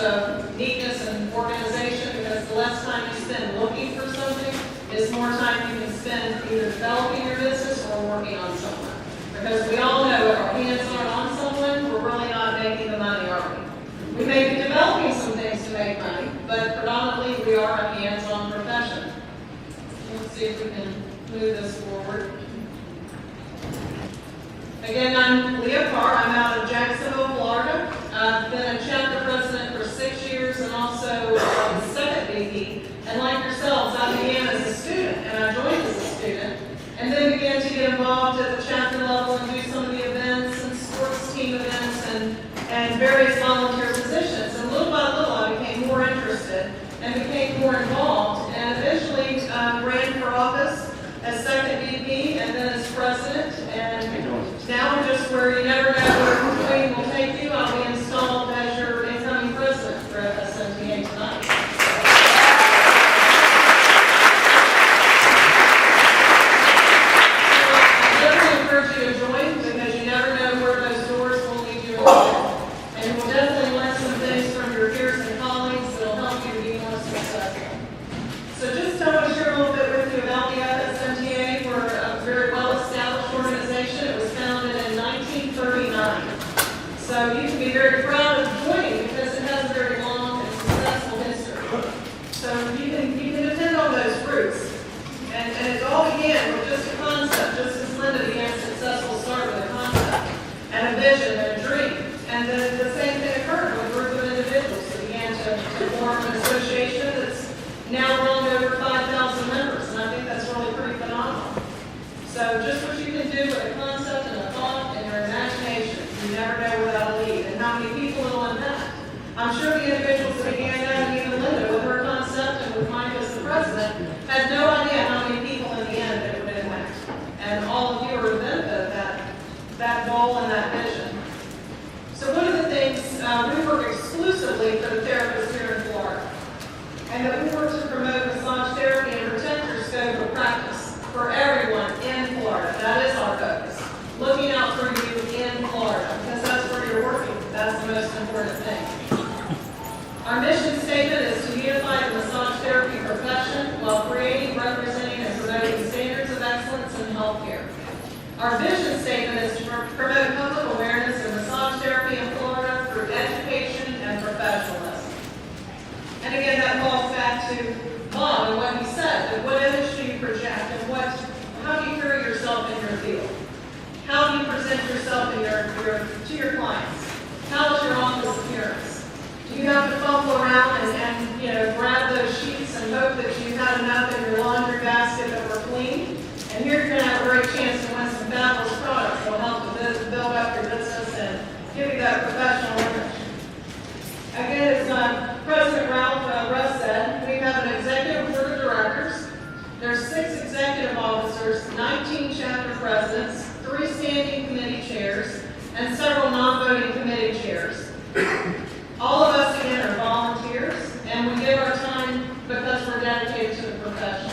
of neatness and organization, because the less time you spend looking for something is more time you can spend either developing your business or working on someone. Because we all know if our hands aren't on someone, we're really not making the money, are we? We may be developing some things to make money, but predominantly we are a hands-on profession. Let's see if we can move this forward. Again, I'm Leah Carr. I'm out of Jacksonville, Florida. I've been a chapter president for 6 years and also the second VP. And like yourselves, I began as a student, and I joined as a student, and then began to get involved at the chapter level and do some of the events and sports team events and various volunteer positions. And little by little, I became more interested and became more involved, and eventually ran for office as second VP and then as president. And now we're just where you never know where the train will take you. I'll be installed as your incoming president for FSMTA tonight. So I definitely encourage you to join, because you never know where those doors will lead you in life. And you will definitely learn some things from your peers and colleagues that will help you to be more successful. So just I want to share a little bit with you about the FSMTA. We're a very well-established organization. It was founded in 1939. So you can be very proud of joining because it has a very long and successful history. So you can depend on those roots. And it all began with just a concept, just as Linda began a successful start with a concept and a vision and a dream. And then the same thing occurred with a group of individuals that began to form an association that's now grown to over 5,000 members. And I think that's really pretty phenomenal. So just what you can do with a concept and a thought and your imagination, you never know where that'll lead and how many people it'll impact. I'm sure the individuals that began that, and even Linda with her concept and with Mike as the president, had no idea how many people in the end it would impact. And all of you are the benefit of that goal and that vision. So one of the things, we work exclusively for the therapists here in Florida. And that we work to promote massage therapy and protect your scope of practice for everyone in Florida. That is our focus. Looking out for you in Florida, because that's where you're working. That's the most important thing. Our mission statement is to unify the massage therapy profession while creating, representing, and promoting standards of excellence in healthcare. Our vision statement is to promote public awareness of massage therapy in Florida through education and professionalism. And again, that falls back to Bob and what he said, that what image do you project and how do you carry yourself in your field? How do you present yourself to your clients? How is your office appearance? Do you have to fumble around and grab those sheets and hope that you've had enough in your laundry basket that were clean? And here you're going to have a great chance to win some fabulous products that will help to build up your business and give you that professional image. Again, as President Russ said, we have an executive board of directors. There's 6 executive officers, 19 chapter presidents, 3 standing committee chairs, and several non-voting committee chairs. All of us, again, are volunteers, and we give our time because we're dedicated to the profession.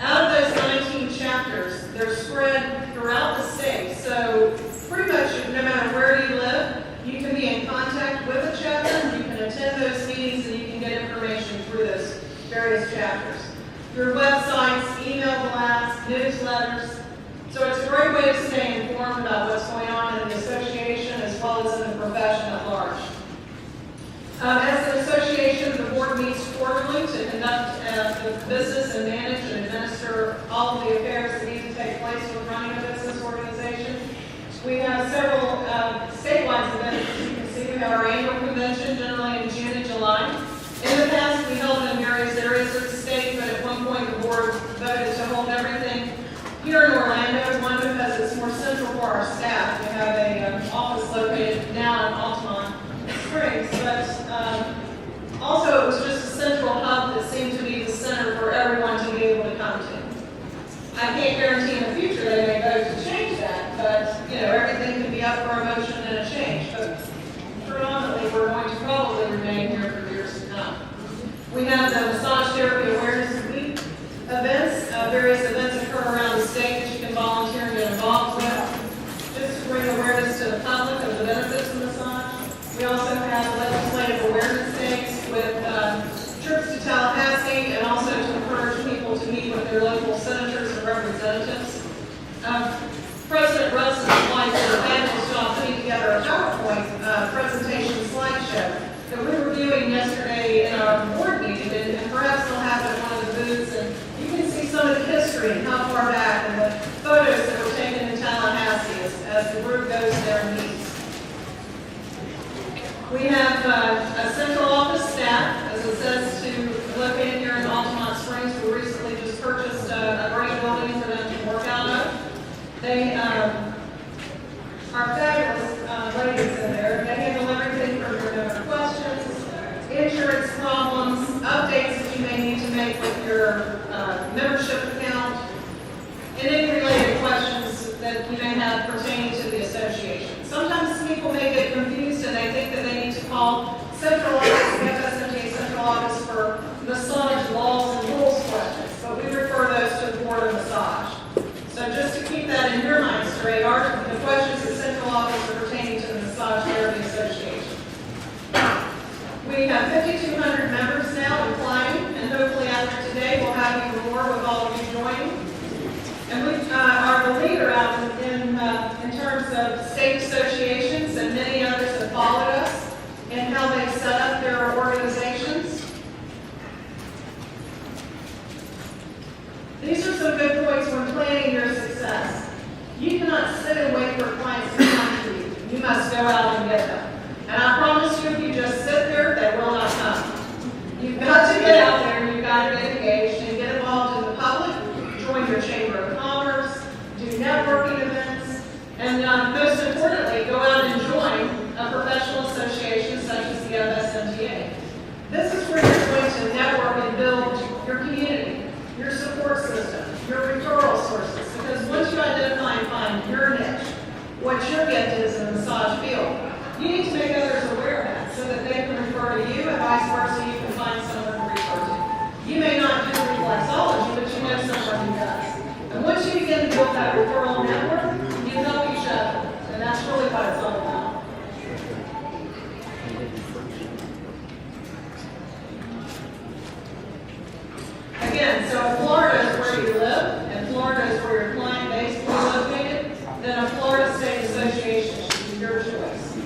Out of those 19 chapters, they're spread throughout the state, so pretty much no matter where you live, you can be in contact with a chapter, you can attend those meetings, and you can get information through those various chapters. Through websites, email blasts, newsletters. So it's a great way to stay informed about what's going on in the association as well as in the profession at large. As an association, the board meets quarterly to conduct the business and manage and administer all of the affairs that need to take place with running a business organization. We have several statewide events. As you can see, we have our annual convention generally in June and July. In the past, we held it in various areas of the state, but at one point the board voted to hold everything here in Orlando, one because it's more central for our staff. We have an office located now in Altamont Springs, but also it was just a central hub that seemed to be the center for everyone to be able to come to. I can't guarantee in the future they may vote to change that, but everything can be up for a motion and a change. But predominantly, we're going to probably remain here for years to come. We have the Massage Therapy Awareness Week events. Various events occur around the state that you can volunteer and get involved with, just to bring awareness to the public of the benefits of massage. have a central office staff, as it says, to located here in Altamont Springs. We recently just purchased a great building for them to work out of. They are fabulous ladies in there. They handle everything from your donor questions, insurance problems, updates that you may need to make with your membership account, and any related questions that you may have pertaining to the association. Sometimes people may get confused and they think that they need to call central office, the FSMTA central office for massage laws and rules questions, but we refer those to the Board of Massage. So just to keep that in your mind straight, the questions at central office are pertaining to the Massage Therapy Association. We have 5,200 members now applying, and hopefully after today we'll have even more with all of you joining. And we are the leader out in terms of state associations, and many others have followed us in how they've set up their organizations. These are some good points when planning your success. You cannot sit and wait for clients to come to you. You must go out and get them. And I promise you, if you just sit there, they will not come. You've got to get out there, and you've got to get engaged and get involved in the public. Join your Chamber of Commerce, do networking events, and most importantly, go out and join a professional association such as the FSMTA. This is where you're going to network and build your community, your support system, your referral sources, because once you identify and find your niche, what your gift is in the massage field, you need to make others aware of that so that they can refer to you, and vice versa, you can find someone to refer to. You may not do reflexology, but you know someone who does. And once you begin to build that referral network, you help each other. And that's really what it's all about. Again, so if Florida is where you live, and Florida is where your client base is located, then a Florida State Association should be your choice.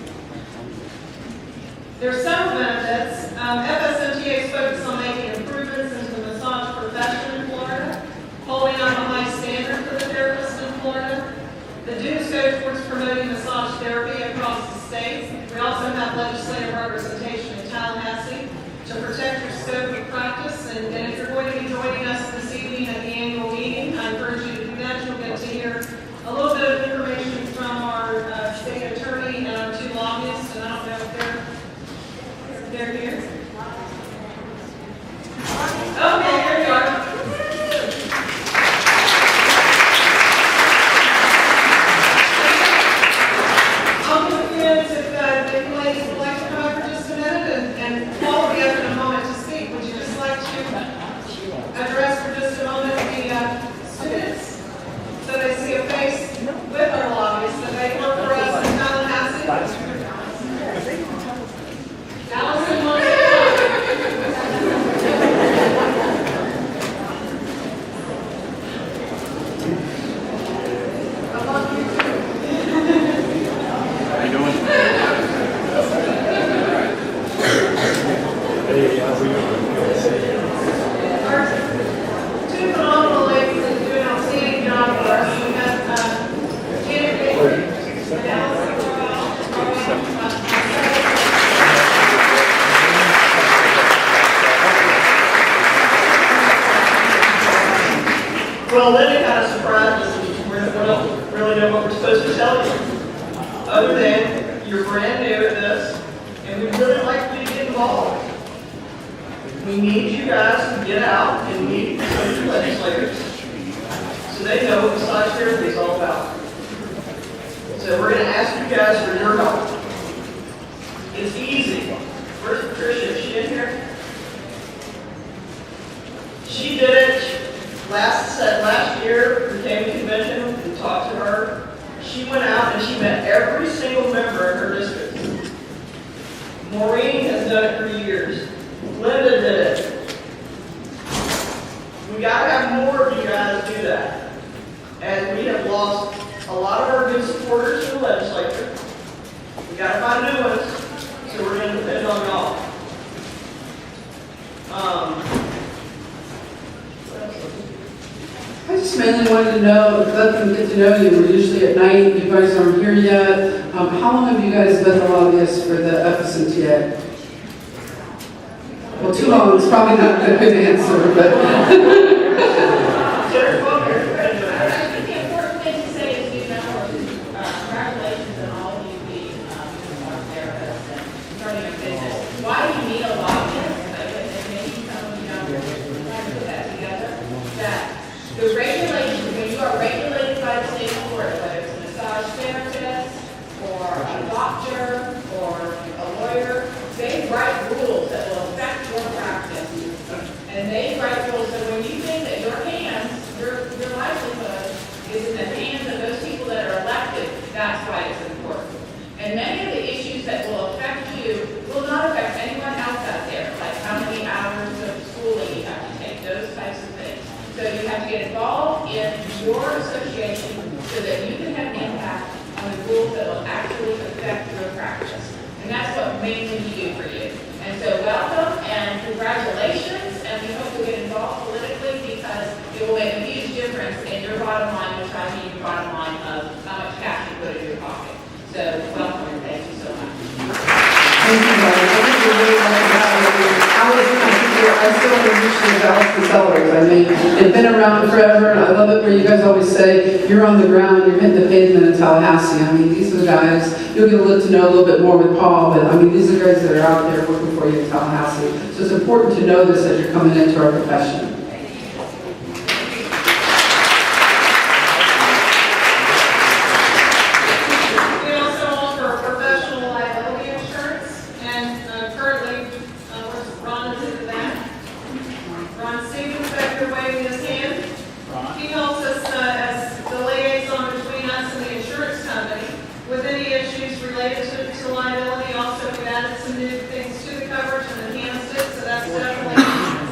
There are several benefits. FSMTA is focused on making improvements into the massage profession in Florida, holding up a high standard for the therapist in Florida. The dues go towards promoting massage therapy across the state. We also have legislative representation in Tallahassee to protect your scope of practice. And if you're going to be joining us this evening at the annual meeting, I encourage you to do that. You'll get to hear a little bit of information from our state attorney and our two lobbyists, and I don't know if they're here. Okay, here we are. I'll give a few minutes if the ladies would like to come up for just a minute, and Paul will be up in a moment to speak. Would you just like to address for just a moment the students so they see a face with our lobbyists that they work for us in Tallahassee? Allison wants to How you doing? Hey, how are you? Our two phenomenal ladies that do an outstanding job for us. We have Janet Baker and Allison Well, then it kind of surprised us. We don't really know what we're supposed to tell you. Other than you're brand new at this, and we'd really like you to get involved. We need you guys to get out and meet some of your legislators so they know what massage therapy is all about. So we're going to ask you guys for your help. It's easy. Where's Patricia? Is she in here? She did it. Last year, we came to convention and talked to her. She went out and she met every single member in her district. Maureen has done it for years. Linda did it. We got to have more of you guys do that. And we have lost a lot of our good supporters in the legislature. We got to find new ones, so we're going to depend on y'all. I just mainly wanted to know, let them get to know you. We're usually at night. You guys aren't here yet. How long have you guys done a lot of this for the FSMTA? Well, too long is probably not a good answer, but. I think the important thing to say is, you know, congratulations on all of you being our therapists and starting a business. Why do you need a lobbyist? And maybe some of you don't put that together. That the regulations, when you are regulated by the state of Florida, whether it's a massage therapist or a doctor or a lawyer, they write rules that will affect your practice. And they write rules, so when you think that your hands, your livelihood is in the hands of those people that are elected, that's why it's important. And many of the issues that will affect you will not affect anyone else out there, like how many hours of schooling you have to take, those types of things. So you have to get involved in your association so that you can have impact on the rules that will actually affect your practice. And that's what mainly we do for you. And so welcome and congratulations, and we hope you'll get involved politically because it will make a huge difference in your bottom line, which I mean your bottom line of how much cash you put in your pocket. So welcome and thank you so much. Thank you, guys. I think we're really lucky to have you. I still introduce you to Allison Sellers. I mean, they've been around forever, and I love it where you guys always say, you're on the ground, you're hitting the pavement in Tallahassee. I mean, these are the guys, you'll get to know a little bit more with Paul, but I mean, these are guys that are out there working for you in Tallahassee. So it's important to know this as you're coming into our profession. We also offer professional liability insurance, and currently, Ron is in the back. Ron Stevens back here waving his hand. He helps us as the liaison between us and the insurance company with any issues related to liability. Also, we've added some new things to the coverage and enhanced it, so that's definitely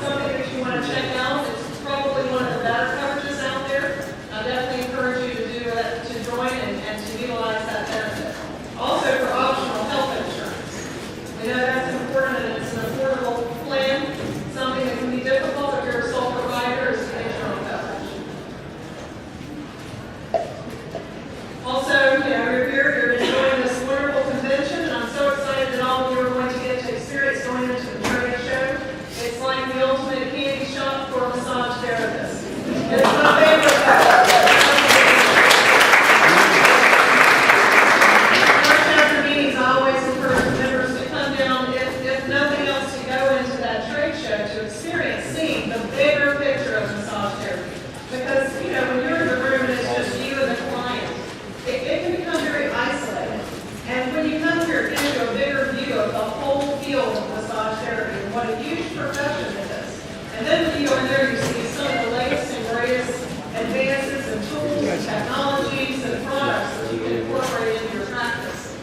something that you want to check out. It's probably one of the better coverages out there. I definitely encourage you to do that, to join and to utilize that benefit. Also, for optional health insurance. We know that's important and it's an affordable plan, something that can be difficult if you're a sole provider is to get your own coverage. Also, you're here, you're enjoying this wonderful convention, and I'm so excited that all of you are going to get to experience going into the trade show. It's like the ultimate candy shop for massage therapists. It's my favorite part. After meetings, I always encourage members to come down, if nothing else, to go into that trade show to experience seeing the bigger picture of massage therapy. Because, when you're in the room and it's just you and the client, it can become very isolated. And when you come here, it gives you a bigger view of the whole field of massage therapy and what a huge profession it is. And then when you go in there, you see some of the latest and greatest advances and tools and technologies and products that you can incorporate into your practice.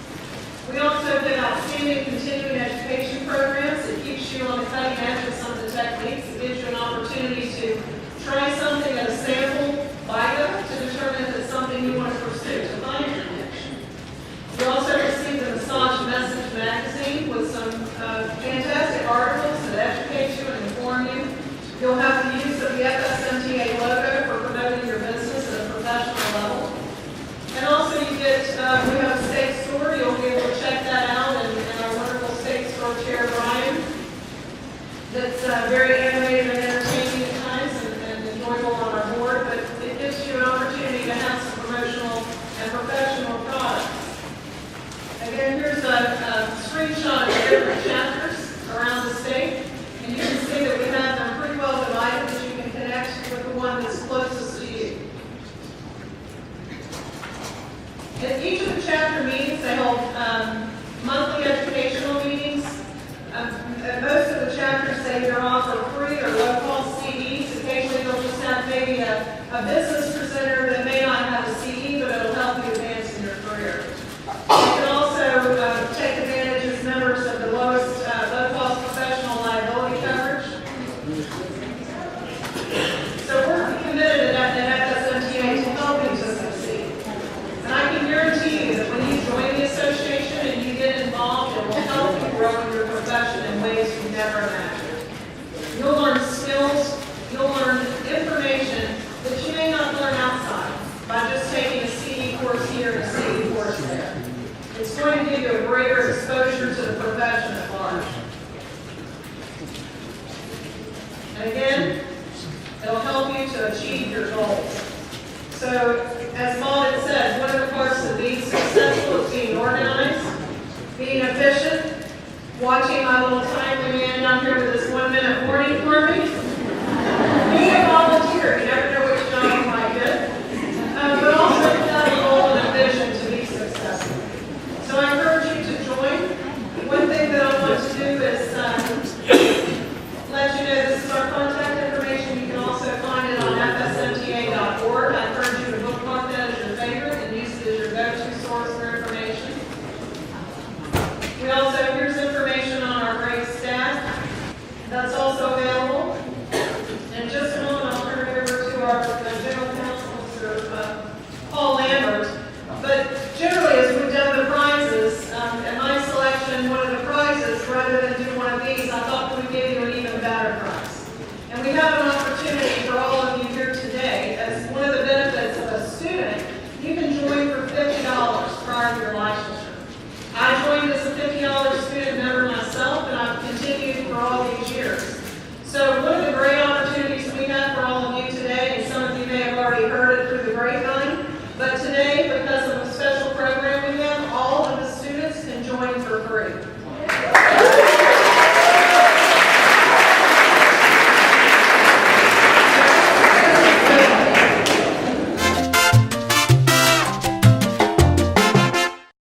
We also get outstanding continuing education programs that keeps you on the cutting edge of some of the techniques. It gives you an opportunity to try something at a sample bio to determine if it's something you want to pursue, to find your niche. You also receive the Massage Message magazine with some fantastic articles that educate you and inform you. You'll have the use of the FSMTA logo for promoting your business at a professional level. And also you get, we have a steak store, you'll be able to check that out, and our wonderful steak store chair, Brian, that's very animated and entertaining at times and enjoyable on our board, but it gives you an opportunity to have some promotional and professional products. Again, here's a screenshot of different chapters around the state, and you can see that we have them pretty well divided that you can connect with the one that's closest to you. In each of the chapter meetings, they hold monthly educational meetings. Most of the chapters they either offer free or low-cost CDs. Occasionally they'll just have maybe a business presenter that may not have a CD, but it'll help you advance in your career. You can also take advantage as members of the lowest low-cost professional liability coverage. So we're committed at FSMTA to help you to succeed. And I can guarantee you that when you join the association and you get involved, it will help you grow in your profession in ways you've never imagined. You'll learn skills, you'll learn information that you may going to give you a greater exposure to the profession at large. And again, it'll help you to achieve your goals. So